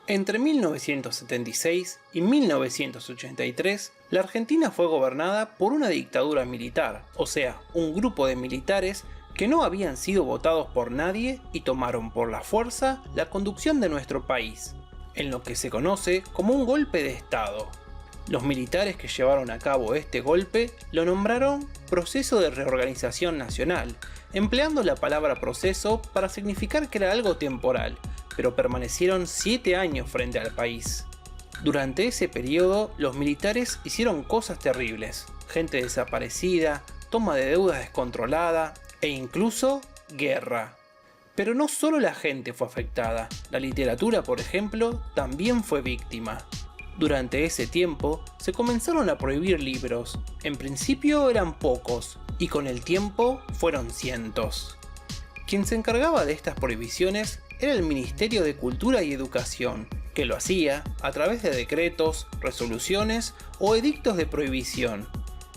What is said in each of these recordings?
Entre 1976 y 1983, la Argentina fue gobernada por una dictadura militar, o sea, un grupo de militares que no habían sido votados por nadie y tomaron por la fuerza la conducción de nuestro país, en lo que se conoce como un golpe de Estado. Los militares que llevaron a cabo este golpe lo nombraron Proceso de Reorganización Nacional, empleando la palabra proceso para significar que era algo temporal, pero permanecieron 7 años frente al país. Durante ese periodo, los militares hicieron cosas terribles: gente desaparecida, toma de deuda descontrolada e incluso guerra. Pero no solo la gente fue afectada, la literatura, por ejemplo, también fue víctima. Durante ese tiempo se comenzaron a prohibir libros. En principio eran pocos, y con el tiempo fueron cientos. Quien se encargaba de estas prohibiciones era el Ministerio de Cultura y Educación, que lo hacía a través de decretos, resoluciones o edictos de prohibición.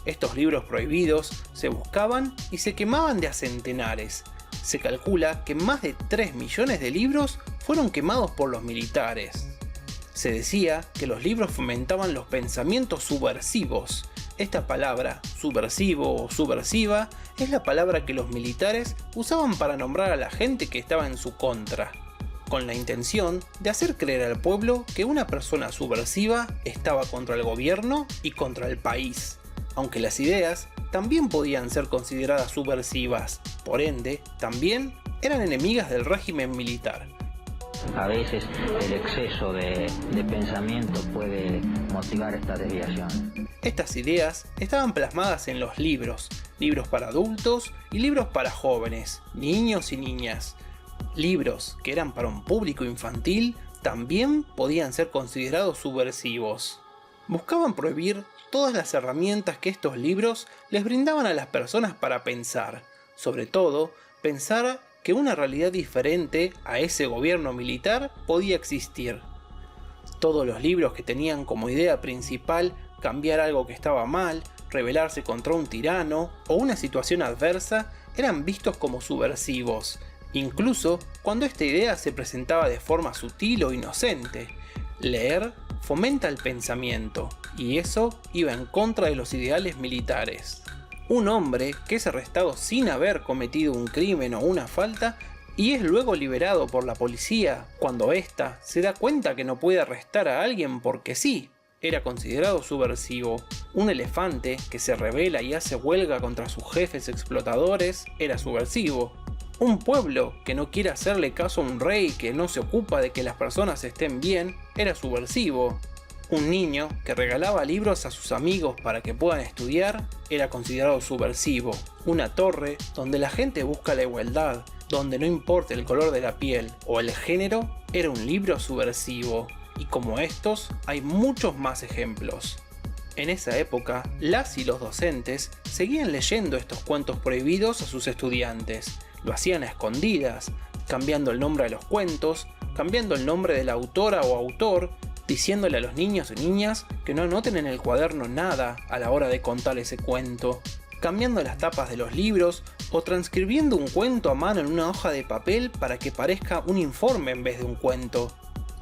Estos libros prohibidos se buscaban y se quemaban de a centenares. Se calcula que más de 3 millones de libros fueron quemados por los militares. Se decía que los libros fomentaban los pensamientos subversivos. Esta palabra, subversivo o subversiva, es la palabra que los militares usaban para nombrar a la gente que estaba en su contra, con la intención de hacer creer al pueblo que una persona subversiva estaba contra el gobierno y contra el país, aunque las ideas también podían ser consideradas subversivas, por ende, también eran enemigas del régimen militar. A veces el exceso de pensamiento puede motivar esta desviación. Estas ideas estaban plasmadas en los libros para adultos y libros para jóvenes, niños y niñas. Libros que eran para un público infantil también podían ser considerados subversivos. Buscaban prohibir todas las herramientas que estos libros les brindaban a las personas para pensar, sobre todo pensar que una realidad diferente a ese gobierno militar podía existir. Todos los libros que tenían como idea principal cambiar algo que estaba mal, rebelarse contra un tirano o una situación adversa eran vistos como subversivos, incluso cuando esta idea se presentaba de forma sutil o inocente. Leer fomenta el pensamiento, y eso iba en contra de los ideales militares. Un hombre que es arrestado sin haber cometido un crimen o una falta y es luego liberado por la policía cuando ésta se da cuenta que no puede arrestar a alguien porque sí, era considerado subversivo. Un elefante que se rebela y hace huelga contra sus jefes explotadores era subversivo. Un pueblo que no quiere hacerle caso a un rey que no se ocupa de que las personas estén bien era subversivo. Un niño que regalaba libros a sus amigos para que puedan estudiar era considerado subversivo. Una torre donde la gente busca la igualdad, donde no importa el color de la piel o el género, era un libro subversivo. Y como estos, hay muchos más ejemplos. En esa época, las y los docentes seguían leyendo estos cuentos prohibidos a sus estudiantes. Lo hacían a escondidas, cambiando el nombre de los cuentos, cambiando el nombre de la autora o autor, diciéndole a los niños y niñas que no anoten en el cuaderno nada a la hora de contar ese cuento, cambiando las tapas de los libros o transcribiendo un cuento a mano en una hoja de papel para que parezca un informe en vez de un cuento.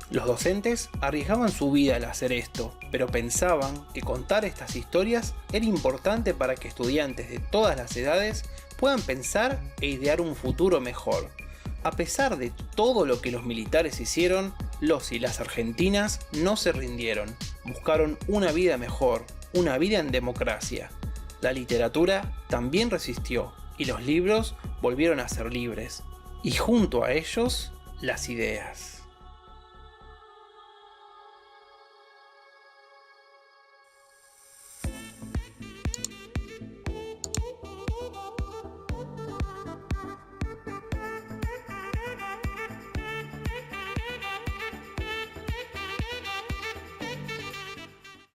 Los docentes arriesgaban su vida al hacer esto, pero pensaban que contar estas historias era importante para que estudiantes de todas las edades puedan pensar e idear un futuro mejor. A pesar de todo lo que los militares hicieron, los y las argentinas no se rindieron. Buscaron una vida mejor, una vida en democracia. La literatura también resistió y los libros volvieron a ser libres. Y junto a ellos, las ideas.